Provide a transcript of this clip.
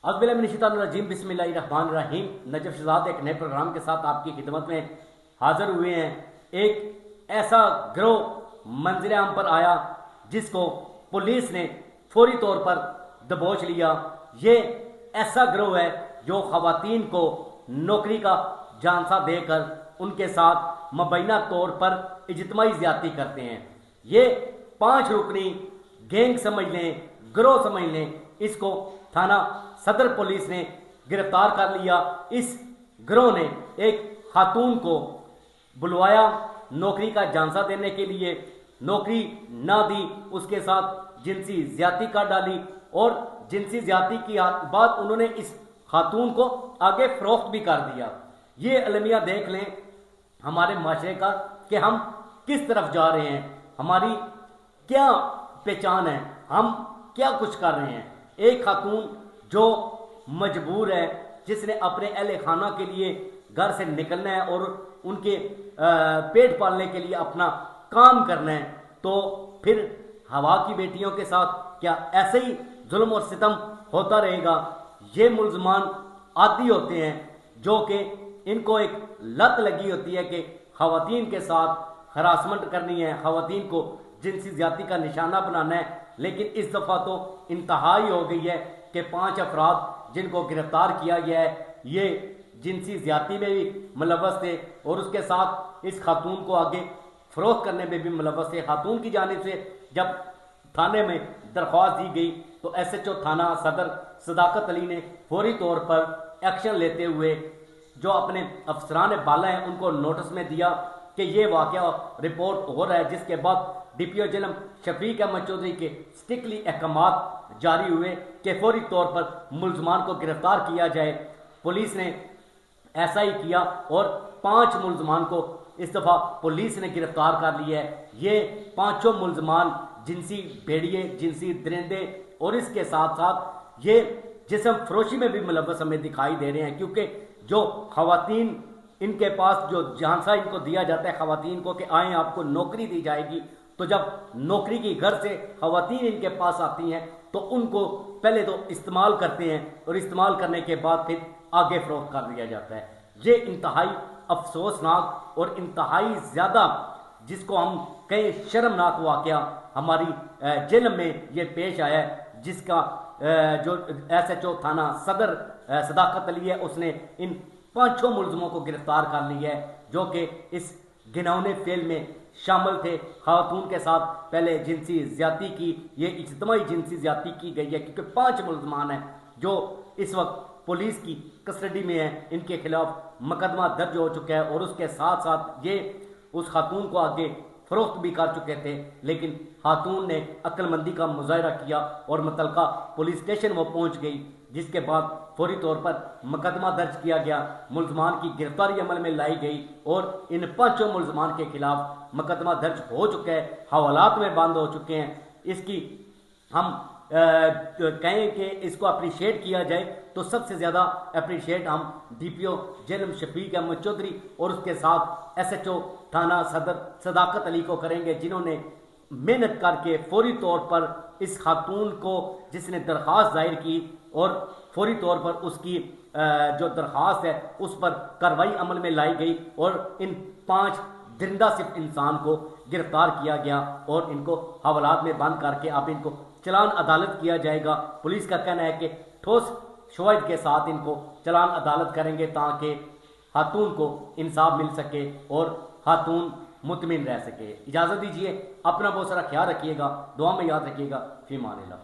अज़बिल्लाहिमिनश्शैतानिर्रजीम बिस्मिल्लाहिर्रहमानिर्रहीम। नजफ शहजाद एक नए प्रोग्राम के साथ आपकी खिदमत में हाजिर हुए हैं। एक ऐसा गिरोह मंजिल आम पर आया जिसको पुलिस ने फौरी तौर पर दबोच लिया। ये ऐसा गिरोह है जो खवातीन को नौकरी का झांसा देकर उनके साथ मुबैना तौर पर इज्तिमाई ज़्यादती करते हैं। ये 5 रुकनी गैंग समझ लें, गिरोह समझ लें, इसको थाना सदर पुलिस ने गिरफ्तार कर लिया। इस गिरोह ने एक खातून को बुलवाया नौकरी का झांसा देने के लिए, नौकरी ना दी, उसके साथ जिनसी ज्यादती कर डाली और जिनसी ज्यादती की बाद उन्होंने इस खातून को आगे फरोख्त भी कर दिया। ये अलमिया देख लें हमारे माशरे का कि हम किस तरफ जा रहे हैं, हमारी क्या पहचान है, हम क्या कुछ कर रहे हैं। एक खातून जो मजबूर है, जिसने अपने अहले खाना के लिए घर से निकलना है और उनके पेट पालने के लिए अपना काम करना है, तो फिर हवा की बेटियों के साथ क्या ऐसे ही जुल्म और सितम होता रहेगा। ये मुल्ज़मान आदी होते हैं जो कि इनको एक लत लगी होती है कि खवातीन के साथ हरासमेंट करनी है, खवातीन को जिनसी ज्यादती का निशाना बनाना है। लेकिन इस दफ़ा तो इंतहाई हो गई है कि 5 अफराद जिनको गिरफ्तार किया गया है ये जिनसी ज्यादती में भी मुलव्वस थे और उसके साथ इस खातून को आगे फरोख्त करने में भी मुलव्वस थे। खातून की जानिब से जब थाने में दरख्वास्त दी गई तो SHO थाना सदर सदाकत अली ने फौरी तौर पर एक्शन लेते हुए जो अपने अफसरान बाला हैं उनको नोटिस में दिया कि ये वाक़या रिपोर्ट हो रहा है, जिसके बाद DPO जिलम शफीक अहमद चौधरी के स्ट्रिक्टली अहकामात जारी हुए कि फौरी तौर पर मुल्ज़मान को गिरफ्तार किया जाए। पुलिस ने ऐसा ही किया और 5 मुल्ज़मान को इस दफ़ा पुलिस ने गिरफ्तार कर लिया है। ये 5 मुल्ज़मान जिनसी भेड़िए, जिनसी दरिंदे और इसके साथ साथ ये जिस्म फरोशी में भी मुलव्वस हमें दिखाई दे रहे हैं, क्योंकि जो खवातीन इनके पास जो झांसा इनको दिया जाता है खवातीन को कि आए आपको नौकरी दी जाएगी, तो जब नौकरी की घर से खवातीन इनके पास आती हैं तो उनको पहले तो इस्तेमाल करते हैं और इस्तेमाल करने के बाद फिर आगे फरोख्त कर दिया जाता है। ये इंतहाई अफसोसनाक और इंतहाई ज़्यादा जिसको हम कहें शर्मनाक वाक़या हमारी जेल में ये पेश आया है, जिसका जो SHO थाना सदर सदाकत अली है उसने इन 5 मुल्ज़मों को गिरफ्तार कर लिया है जो कि इस घिनौने फेल में शामिल थे। खातून के साथ पहले जिनसी ज्यादती की, ये इज्तिमाई जिनसी ज्यादती की गई है, क्योंकि 5 मुल्ज़मान हैं जो इस वक्त पुलिस की कस्टडी में है। इनके खिलाफ मुकदमा दर्ज हो चुका है और उसके साथ साथ ये उस खातून को आगे फरोख्त भी कर चुके थे, लेकिन खातून ने अक्लमंदी का मुजाहरा किया और मुतलका पुलिस स्टेशन वो पहुंच गई, जिसके बाद फौरी तौर पर मुकदमा दर्ज किया गया, मुल्ज़मान की गिरफ्तारी अमल में लाई गई और इन 5 मुल्ज़मान के खिलाफ मुकदमा दर्ज हो चुका है, हवालात में बंद हो चुके हैं। इसकी हम कहें कि इसको अप्रिशिएट किया जाए तो सबसे ज़्यादा अप्रिशिएट हम DPO जिलम शफीक अहमद चौधरी और उसके साथ SHO थाना सदर सदाकत अली को करेंगे, जिन्होंने मेहनत करके फौरी तौर पर इस खातून को जिसने दरख्वास्त दायर की और फौरी तौर पर उसकी जो दरख्वास्त है उस पर कार्रवाई अमल में लाई गई और इन 5 दरिंदा सिर्फ इंसान को गिरफ्तार किया गया और इनको हवालात में बंद करके अब इनको चलान अदालत किया जाएगा। पुलिस का कहना है कि ठोस शवाहिद के साथ इनको चलान अदालत करेंगे ताकि खातून को इंसाफ मिल सके और खातून मुतमिन रह सके। इजाज़त दीजिए, अपना बहुत सारा ख्याल रखिएगा, दुआ में याद रखिएगा। फी अमान अल्लाह।